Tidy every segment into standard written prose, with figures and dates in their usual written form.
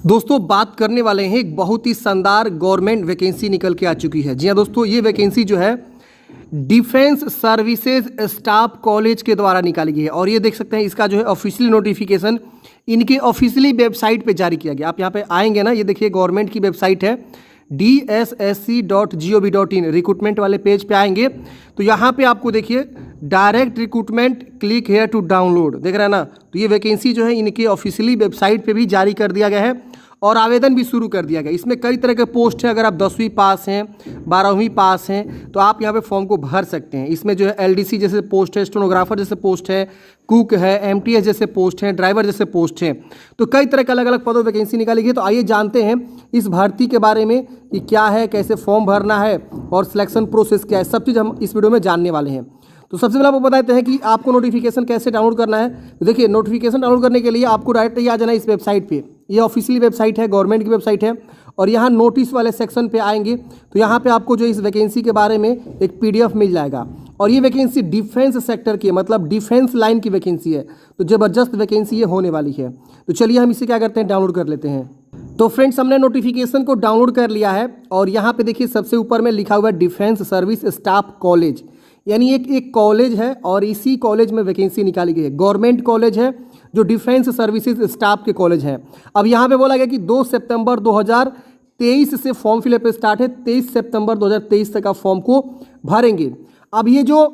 दोस्तों बात करने वाले हैं एक बहुत ही शानदार गवर्नमेंट वैकेंसी निकल के आ चुकी है। जी हाँ दोस्तों, ये वैकेंसी जो है डिफेंस सर्विसेज स्टाफ कॉलेज के द्वारा निकाली गई है और ये देख सकते हैं इसका जो है ऑफिशियली नोटिफिकेशन इनके ऑफिशियली वेबसाइट पे जारी किया गया। आप यहाँ पे आएंगे ना, ये देखिए गवर्नमेंट की वेबसाइट है DSSC.gov.in, रिक्रूटमेंट वाले पेज पे आएंगे तो यहाँ पे आपको देखिए direct recruitment click here to download, देख रहे हैं ना। तो ये वैकेंसी जो है इनके ऑफिशियली वेबसाइट पे भी जारी कर दिया गया है और आवेदन भी शुरू कर दिया गया। इसमें कई तरह के पोस्ट हैं। अगर आप 10वीं पास हैं, 12वीं पास हैं तो आप यहाँ पे फॉर्म को भर सकते हैं। इसमें जो है LDC जैसे पोस्ट है, स्टेनोग्राफर जैसे पोस्ट है, कुक है, MTS जैसे पोस्ट हैं, ड्राइवर जैसे पोस्ट हैं। तो कई तरह के अलग अलग पदों वैकेंसी निकाली गई है। तो आइए जानते हैं इस भर्ती के बारे में कि क्या है, कैसे फॉर्म भरना है और सिलेक्शन प्रोसेस क्या है, सब चीज़ हम इस वीडियो में जानने वाले हैं। तो सबसे पहले आपको बताते हैं कि आपको नोटिफिकेशन कैसे डाउनलोड करना है। तो देखिए नोटिफिकेशन डाउनलोड करने के लिए आपको डायरेक्ट ही आ जाना है इस वेबसाइट पे। ये ऑफिशियली वेबसाइट है, गवर्नमेंट की वेबसाइट है और यहाँ नोटिस वाले सेक्शन पे आएंगे तो यहाँ पे आपको जो इस वैकेंसी के बारे में एक PDF मिल जाएगा। और ये वैकेंसी डिफेंस सेक्टर की है, मतलब डिफेंस लाइन की वैकेंसी है। तो ज़बरदस्त वैकेंसी ये होने वाली है। तो चलिए हम इसे क्या करते हैं, डाउनलोड कर लेते हैं। तो फ्रेंड्स हमने नोटिफिकेशन को डाउनलोड कर लिया है और यहाँ पे देखिए सबसे ऊपर में लिखा हुआ है डिफेंस सर्विस स्टाफ कॉलेज, यानी एक कॉलेज है और इसी कॉलेज में वैकेंसी निकाली गई है। गवर्नमेंट कॉलेज है जो डिफेंस सर्विसेज स्टाफ के कॉलेज हैं। अब यहाँ पे बोला गया कि 2 सितंबर 2023 से फॉर्म फिलअप स्टार्ट है, 23 सितंबर 2023 तक आप फॉर्म को भरेंगे। अब ये जो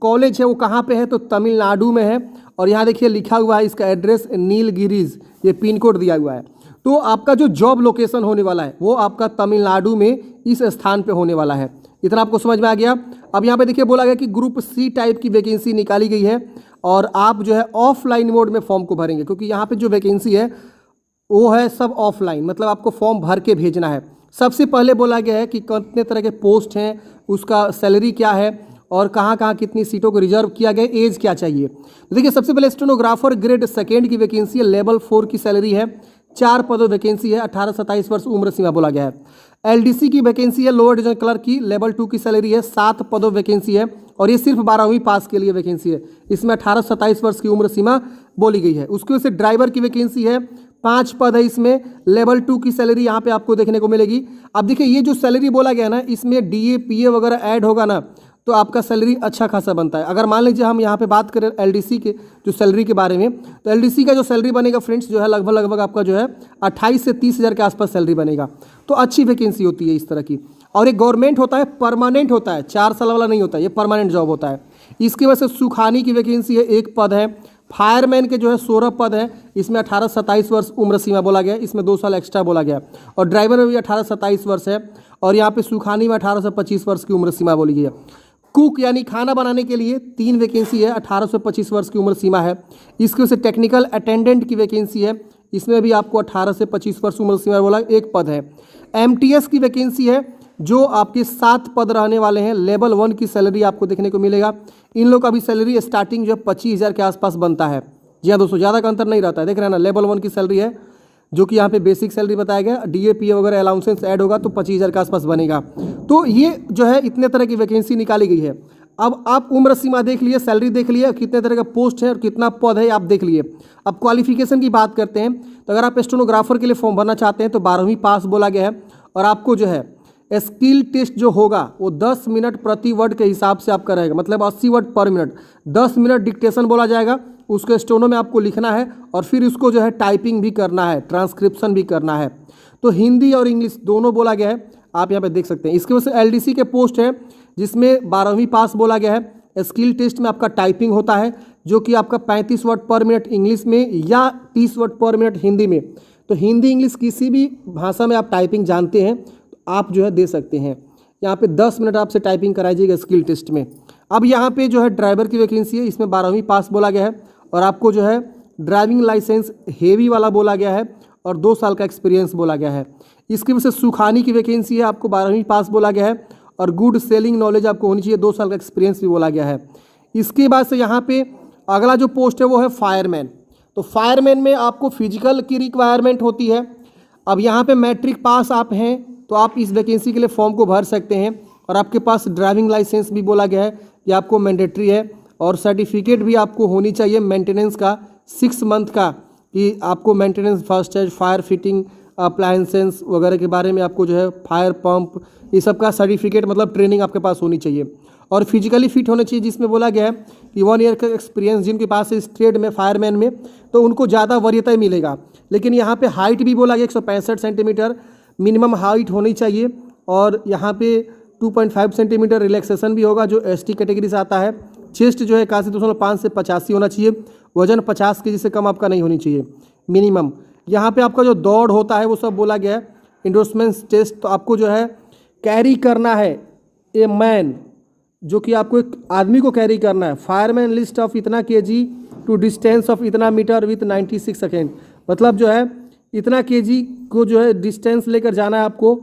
कॉलेज है वो कहाँ पे है, तो तमिलनाडु में है और यहाँ देखिए लिखा हुआ है इसका एड्रेस नीलगिरीज, ये पिन कोड दिया हुआ है। तो आपका जो जॉब लोकेशन होने वाला है वो आपका तमिलनाडु में इस स्थान पे होने वाला है। इतना आपको समझ में आ गया। अब यहाँ पे देखिए बोला गया कि ग्रुप C टाइप की वैकेंसी निकाली गई है और आप जो है ऑफलाइन मोड में फॉर्म को भरेंगे, क्योंकि यहाँ पे जो वैकेंसी है वो है सब ऑफलाइन, मतलब आपको फॉर्म भर के भेजना है। सबसे पहले बोला गया है कि कितने तरह के पोस्ट हैं, उसका सैलरी क्या है और कहाँ कहाँ कितनी सीटों को रिजर्व किया गया, एज क्या चाहिए। तो देखिए सबसे पहले स्टेनोग्राफर ग्रेड 2 की वैकेंसी है, लेवल 4 की सैलरी है, 4 पदों वैकेंसी है, 18-27 वर्ष उम्र सीमा बोला गया है। LDC की वैकेंसी है, लोअर डिवीजन क्लर्क की, लेवल 2 की सैलरी है, 7 पदों वैकेंसी है और ये सिर्फ 12वीं पास के लिए वैकेंसी है। इसमें 18-27 वर्ष की उम्र सीमा बोली गई है। उसकी वजह से ड्राइवर की वैकेंसी है, 5 पद है इसमें, लेवल 2 की सैलरी यहाँ पे आपको देखने को मिलेगी। अब देखिए ये जो सैलरी बोला गया ना, इसमें DA PA वगैरह ऐड होगा ना तो आपका सैलरी अच्छा खासा बनता है। अगर मान लीजिए हम यहाँ पे बात करें LDC के जो सैलरी के बारे में, तो LDC का जो सैलरी बनेगा फ्रेंड्स जो है लगभग आपका जो है 28 से 30 हज़ार के आसपास सैलरी बनेगा। तो अच्छी वैकेंसी होती है इस तरह की। और एक गवर्नमेंट होता है, परमानेंट होता है, 4 साल वाला नहीं होता, ये परमानेंट जॉब होता है। इसकी वजह से सुखानी की वैकेंसी है, 1 पद है। फायरमैन के जो है 16 पद है, इसमें 18-27 वर्ष उम्र सीमा बोला गया, इसमें 2 साल एक्स्ट्रा बोला गया। और ड्राइवर में भी 18-27 वर्ष है और यहाँ पे सुखानी में 18 से 25 वर्ष की उम्र सीमा बोली गई है। कुक यानी खाना बनाने के लिए 3 वैकेंसी है, 18 से 25 वर्ष की उम्र सीमा है। इसकी वजह से टेक्निकल अटेंडेंट की वैकेंसी है, इसमें भी आपको 18 से 25 वर्ष उम्र सीमा बोला, 1 पद है। MTS की वैकेंसी है जो आपके 7 पद रहने वाले हैं, लेवल 1 की सैलरी आपको देखने को मिलेगा। इन लोग का भी सैलरी स्टार्टिंग जो है 25,000 के आसपास बनता है। जी हाँ दोस्तों, ज़्यादा का अंतर नहीं रहता है, देख रहे हैं ना। लेवल 1 की सैलरी है जो कि यहाँ पे बेसिक सैलरी बताया गया, DA PA वगैरह अलाउंसेंस ऐड होगा तो 25,000 के आसपास बनेगा। तो ये जो है इतने तरह की वैकेंसी निकाली गई है। अब आप उम्र सीमा देख लिए, सैलरी देख लिए, कितने तरह का पोस्ट है और कितना पद है आप देख लिए। अब क्वालिफिकेशन की बात करते हैं तो अगर आप स्टेनोग्राफर के लिए फॉर्म भरना चाहते हैं तो 12वीं पास बोला गया है और आपको जो है स्किल टेस्ट जो होगा वो 10 मिनट प्रति वर्ड के हिसाब से आपका रहेगा, मतलब 80 वर्ड पर मिनट। 10 मिनट डिक्टेशन बोला जाएगा, उसको स्टेनो में आपको लिखना है और फिर उसको जो है टाइपिंग भी करना है, ट्रांसक्रिप्शन भी करना है। तो हिंदी और इंग्लिश दोनों बोला गया है, आप यहाँ पे देख सकते हैं। इसकी वजह से LDC के पोस्ट है जिसमें 12वीं पास बोला गया है। स्किल टेस्ट में आपका टाइपिंग होता है जो कि आपका 35 वर्ड पर मिनट इंग्लिश में या 30 वर्ड पर मिनट हिंदी में। तो हिंदी इंग्लिश किसी भी भाषा में आप टाइपिंग जानते हैं तो आप जो है दे सकते हैं। यहाँ पे 10 मिनट आपसे टाइपिंग कराइएगा स्किल टेस्ट में। अब यहाँ पे जो है ड्राइवर की वैकेंसी है, इसमें 12वीं पास बोला गया है और आपको जो है ड्राइविंग लाइसेंस हेवी वाला बोला गया है और 2 साल का एक्सपीरियंस बोला गया है। इसकी वजह से सुखानी की वैकेंसी है, आपको 12वीं पास बोला गया है और गुड सेलिंग नॉलेज आपको होनी चाहिए, 2 साल का एक्सपीरियंस भी बोला गया है। इसके बाद से यहाँ पे अगला जो पोस्ट है वो है फायरमैन। तो फायरमैन में आपको फिजिकल की रिक्वायरमेंट होती है। अब यहाँ पे मैट्रिक पास आप हैं तो आप इस वैकेंसी के लिए फॉर्म को भर सकते हैं और आपके पास ड्राइविंग लाइसेंस भी बोला गया है, ये आपको मैंडेटरी है और सर्टिफिकेट भी आपको होनी चाहिए मेंटेनेंस का 6 मंथ का, कि आपको maintenance, FASTag, fire fitting appliances वगैरह के बारे में आपको जो है फायर पंप ये सब का सर्टिफिकेट मतलब ट्रेनिंग आपके पास होनी चाहिए। और फिजिकली फिट होना चाहिए, जिसमें बोला गया है कि 1 ईयर का एक्सपीरियंस जिनके पास है इस ट्रेड में फायरमैन में, तो उनको ज़्यादा वरीयता मिलेगा। लेकिन यहाँ पे हाइट भी बोला गया 165 सेंटीमीटर मिनिमम हाइट होनी चाहिए। और यहाँ पे 2.5 सेंटीमीटर रिलैक्सेशन भी होगा जो ST कैटेगरी से आता है। चेस्ट जो है 81.5 से 85 होना चाहिए। वजन 50 केजी से कम आपका नहीं होनी चाहिए मिनिमम। यहाँ पे आपका जो दौड़ होता है वो सब बोला गया है। इंडोर्समेंट टेस्ट तो आपको जो है कैरी करना है ए मैन, जो कि आपको एक आदमी को कैरी करना है। फायरमैन लिस्ट ऑफ इतना केजी टू डिस्टेंस ऑफ इतना मीटर विथ 96 सेकेंड, मतलब जो है इतना केजी को जो है डिस्टेंस लेकर जाना है आपको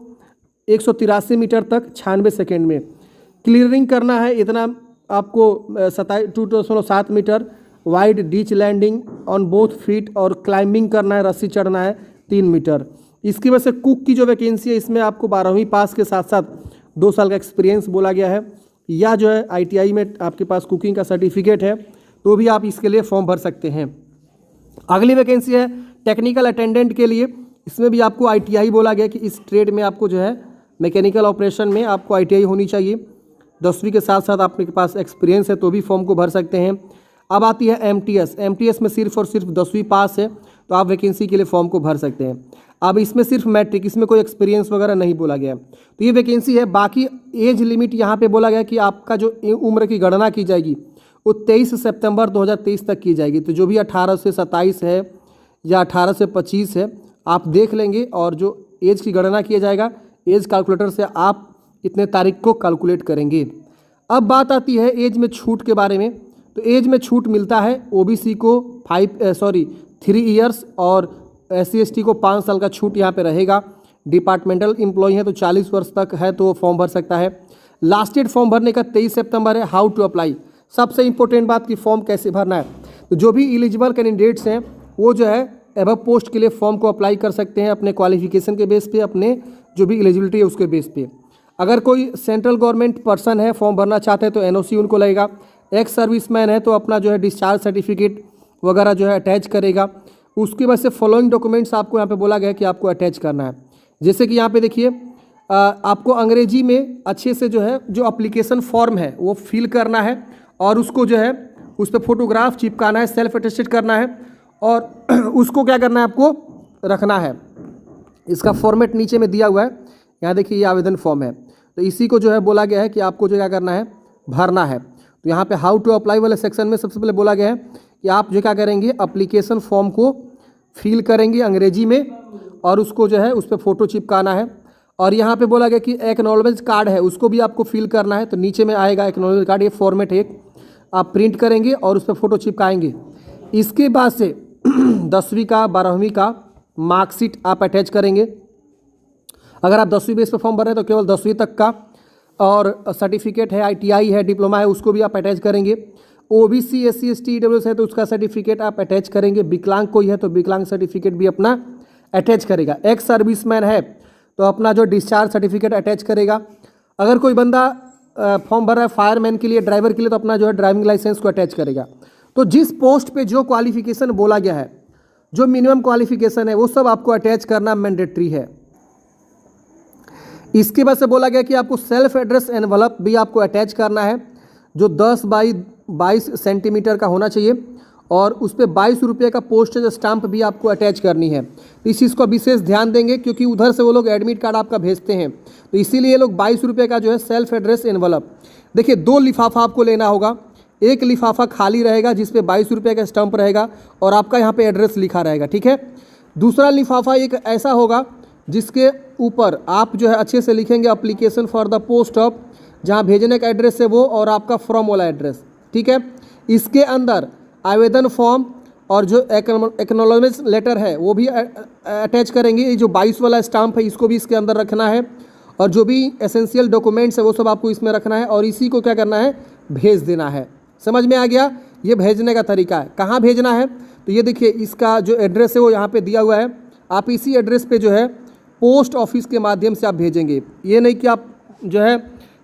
183 मीटर तक 96 सेकेंड में। क्लियरिंग करना है इतना आपको 2.7 metre wide ditch landing on both feet, और क्लाइंबिंग करना है, रस्सी चढ़ना है 3 मीटर। इसकी वजह से कुक की जो वैकेंसी है इसमें आपको 12वीं पास के साथ साथ 2 साल का एक्सपीरियंस बोला गया है, या जो है ITI में आपके पास कुकिंग का सर्टिफिकेट है तो भी आप इसके लिए फॉर्म भर सकते हैं। अगली वैकेंसी है टेक्निकल अटेंडेंट के लिए। इसमें भी आपको ITI बोला गया कि इस ट्रेड में आपको जो है मैकेनिकल ऑपरेशन में आपको ITI होनी चाहिए। 10वीं के साथ साथ आपके पास एक्सपीरियंस है तो भी फॉर्म को भर सकते हैं। अब आती है MTS में सिर्फ और सिर्फ 10वीं पास है तो आप वैकेंसी के लिए फॉर्म को भर सकते हैं। अब इसमें सिर्फ मैट्रिक, इसमें कोई एक्सपीरियंस वगैरह नहीं बोला गया तो ये वैकेंसी है। बाकी एज लिमिट यहाँ पे बोला गया कि आपका जो उम्र की गणना की जाएगी वो 23 सितंबर 2023 तक की जाएगी। तो जो भी 18 से 27 है या 18 से 25 है आप देख लेंगे, और जो एज की गणना किया जाएगा एज कैलकुलेटर से आप इतने तारीख को कैलकुलेट करेंगे। अब बात आती है एज में छूट के बारे में। तो एज में छूट मिलता है OBC को 3 ईयर्स और SC ST को 5 साल का छूट यहाँ पे रहेगा। डिपार्टमेंटल एम्प्लॉय है तो 40 वर्ष तक है तो फॉर्म भर सकता है। लास्ट डेट फॉर्म भरने का 23 सितंबर है। हाउ टू अप्लाई, सबसे इंपॉर्टेंट बात कि फॉर्म कैसे भरना है। तो जो भी एलिजिबल कैंडिडेट्स हैं वो जो है एबव पोस्ट के लिए फॉर्म को अप्लाई कर सकते हैं अपने क्वालिफिकेशन के बेस पे, अपने जो भी एलिजिबिलिटी है उसके बेस पे। अगर कोई सेंट्रल गवर्नमेंट पर्सन है फॉर्म भरना चाहते हैं तो NOC उनको लगेगा। एक्स सर्विसमैन है तो अपना जो है डिस्चार्ज सर्टिफिकेट वगैरह जो है अटैच करेगा। उसके बाद से फॉलोइंग डॉक्यूमेंट्स आपको यहाँ पे बोला गया है कि आपको अटैच करना है। जैसे कि यहाँ पे देखिए आपको अंग्रेजी में अच्छे से जो है जो अप्लीकेशन फॉर्म है वो फिल करना है, और उसको जो है उस पर फोटोग्राफ चिपकाना है, सेल्फ अटेस्टेड करना है, और उसको क्या करना है आपको रखना है। इसका फॉर्मेट नीचे में दिया हुआ है, यहाँ देखिए ये आवेदन फॉर्म है। तो इसी को जो है बोला गया है कि आपको जो क्या करना है भरना है। तो यहाँ पे हाउ टू अप्लाई वाले सेक्शन में सबसे पहले बोला गया है कि आप जो क्या करेंगे एप्लीकेशन फॉर्म को फिल करेंगे अंग्रेजी में, और उसको जो है उस पर फोटो चिपकाना है। और यहाँ पे बोला गया कि एक्नॉलेजमेंट कार्ड है उसको भी आपको फिल करना है। तो नीचे में आएगा एक्नॉलेजमेंट कार्ड, ये फॉर्मेट है, आप प्रिंट करेंगे और उस पर फोटो चिपकाएंगे। इसके बाद से 10वीं का 12वीं का मार्कशीट आप अटैच करेंगे। अगर आप 10वीं बेस पर फॉर्म भर रहे हैं तो केवल 10वीं तक का, और सर्टिफिकेट है ITI है डिप्लोमा है उसको भी आप अटैच करेंगे। OBC SC ST EWS है तो उसका सर्टिफिकेट आप अटैच करेंगे। विकलांग कोई है तो विकलांग सर्टिफिकेट भी अपना अटैच करेगा। एक्स सर्विसमैन है तो अपना जो डिस्चार्ज सर्टिफिकेट अटैच करेगा। अगर कोई बंदा फॉर्म भर रहा है फायरमैन के लिए, ड्राइवर के लिए, तो अपना जो है ड्राइविंग लाइसेंस को अटैच करेगा। तो जिस पोस्ट पे जो क्वालिफिकेशन बोला गया है, जो मिनिमम क्वालिफिकेशन है वो सब आपको अटैच करना मैंडेटरी है। इसके बाद से बोला गया कि आपको सेल्फ एड्रेस एनवलप भी आपको अटैच करना है जो 10 बाई 22 सेंटीमीटर का होना चाहिए, और उस पर 22 रुपये का पोस्टेज स्टाम्प भी आपको अटैच करनी है। तो इस चीज़ को विशेष ध्यान देंगे क्योंकि उधर से वो लोग एडमिट कार्ड आपका भेजते हैं, तो इसीलिए ये लोग 22 रुपये का जो है सेल्फ एड्रेस एनवलप। देखिए 2 लिफाफा आपको लेना होगा। एक लिफाफा खाली रहेगा जिस पे 22 रुपये का स्टम्प रहेगा और आपका यहाँ पे एड्रेस लिखा रहेगा, ठीक है। दूसरा लिफाफा एक ऐसा होगा जिसके ऊपर आप जो है अच्छे से लिखेंगे application for the post of, जहाँ भेजने का एड्रेस है वो, और आपका फ्रॉम वाला एड्रेस, ठीक है। इसके अंदर आवेदन फॉर्म और जो एक्नॉलेजमेंट लेटर है वो भी अटैच करेंगे। ये जो 22 वाला स्टाम्प है इसको भी इसके अंदर रखना है, और जो भी एसेंशियल डॉक्यूमेंट्स है वो सब आपको इसमें रखना है, और इसी को क्या करना है भेज देना है। समझ में आ गया? ये भेजने का तरीका है। कहाँ भेजना है तो ये देखिए इसका जो एड्रेस है वो यहाँ पे दिया हुआ है। आप इसी एड्रेस पे जो है पोस्ट ऑफिस के माध्यम से आप भेजेंगे। ये नहीं कि आप जो है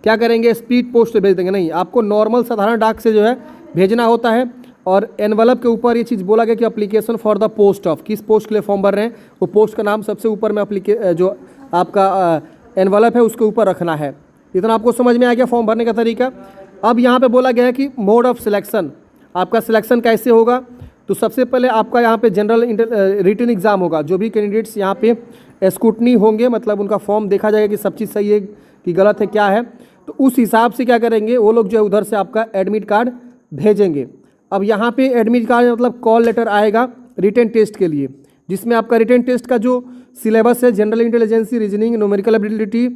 क्या करेंगे स्पीड पोस्ट से भेज देंगे, नहीं, आपको नॉर्मल साधारण डाक से जो है भेजना होता है। और एनवलप के ऊपर ये चीज़ बोला गया कि application for the post of, किस पोस्ट के लिए फॉर्म भर रहे हैं वो पोस्ट का नाम सबसे ऊपर में जो आपका एनवलप है उसके ऊपर रखना है। इतना आपको समझ में आ गया फॉर्म भरने का तरीका। अब यहाँ पे बोला गया है कि मोड ऑफ सिलेक्शन, आपका सिलेक्शन कैसे होगा। तो सबसे पहले आपका यहाँ पे जनरल रिटन एग्ज़ाम होगा। जो भी कैंडिडेट्स यहाँ पे स्क्रूटनी होंगे, मतलब उनका फॉर्म देखा जाएगा कि सब चीज़ सही है कि गलत है क्या है, तो उस हिसाब से क्या करेंगे वो लोग जो है उधर से आपका एडमिट कार्ड भेजेंगे। अब यहाँ पे एडमिट कार्ड मतलब कॉल लेटर आएगा रिटन टेस्ट के लिए, जिसमें आपका रिटन टेस्ट का जो सिलेबस है general intelligence, reasoning, numerical ability,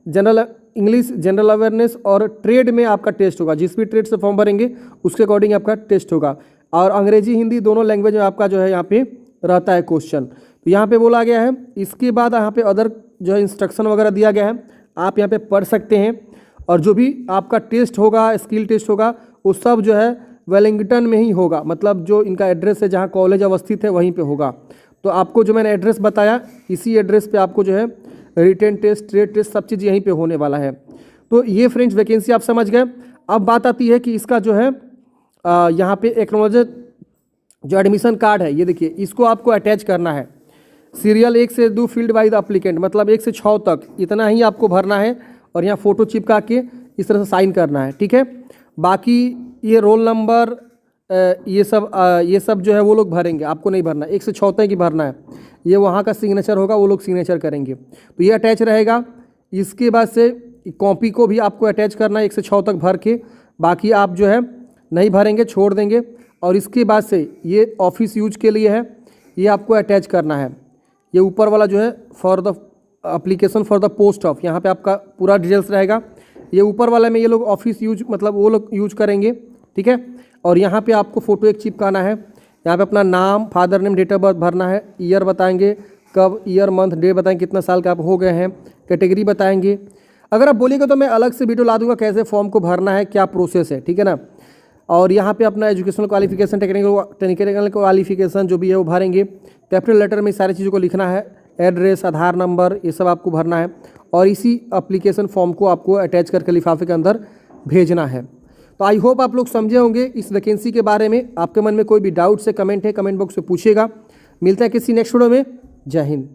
general English, general awareness और ट्रेड में आपका टेस्ट होगा। जिस भी ट्रेड से फॉर्म भरेंगे उसके अकॉर्डिंग आपका टेस्ट होगा। और अंग्रेजी हिंदी दोनों लैंग्वेज में आपका जो है यहाँ पे रहता है क्वेश्चन। तो यहाँ पे बोला गया है, इसके बाद यहाँ पे अदर जो है इंस्ट्रक्शन वगैरह दिया गया है, आप यहाँ पे पढ़ सकते हैं। और जो भी आपका टेस्ट होगा, स्किल टेस्ट होगा, वो सब जो है वेलिंगटन में ही होगा, मतलब जो इनका एड्रेस है जहाँ कॉलेज अवस्थित है वहीं पे होगा। तो आपको जो मैंने एड्रेस बताया इसी एड्रेस पे आपको जो है रिटन टेस्ट, ट्रेड टेस्ट सब चीज़ यहीं पे होने वाला है। तो ये फ्रेंड्स वैकेंसी आप समझ गए। अब बात आती है कि इसका जो है यहाँ पे एक्नॉलेज जो एडमिशन कार्ड है, ये देखिए इसको आपको अटैच करना है। सीरियल 1 से 2 फील्ड बाय द अप्लीकेंट, मतलब 1 से 6 तक इतना ही आपको भरना है और यहाँ फ़ोटो चिपका के इस तरह से साइन करना है, ठीक है। बाकी ये रोल नंबर ये सब जो है वो लोग भरेंगे, आपको नहीं भरना, 1 से 6 तक ही भरना है। ये वहाँ का सिग्नेचर होगा, वो लोग सिग्नेचर करेंगे, तो ये अटैच रहेगा। इसके बाद से कॉपी को भी आपको अटैच करना है 1 से 6 तक भर के, बाकी आप जो है नहीं भरेंगे, छोड़ देंगे। और इसके बाद से ये ऑफिस यूज के लिए है, ये आपको अटैच करना है। ये ऊपर वाला जो है for the application for the post of, यहाँ पे आपका पूरा डिटेल्स रहेगा। ये ऊपर वाला में ये लोग ऑफिस यूज मतलब वो लोग यूज करेंगे, ठीक है। और यहाँ पे आपको फ़ोटो एक चिपकाना है। यहाँ पे अपना नाम, father name, date of birth भरना है, ईयर बताएंगे, कब, ईयर, मंथ, डेट बताएंगे, कितना साल का आप हो गए हैं, कैटेगरी बताएंगे। अगर आप बोलिएगा तो मैं अलग से वीडियो ला दूंगा कैसे फॉर्म को भरना है, क्या प्रोसेस है, ठीक है ना। और यहाँ पे अपना एजुकेशनल क्वालिफिकेशन, टेक्निकल क्वालिफिकेशन जो भी है वो भरेंगे। कैपिटल लेटर में सारी चीज़ों को लिखना है, एड्रेस, आधार नंबर, ये सब आपको भरना है। और इसी एप्लीकेशन फॉर्म को आपको अटैच करके लिफाफे के अंदर भेजना है। तो आई होप आप लोग समझे होंगे इस वैकेंसी के बारे में। आपके मन में कोई भी डाउट से कमेंट है, कमेंट बॉक्स में पूछिएगा। मिलते हैं किसी नेक्स्ट वीडियो में। जय हिंद।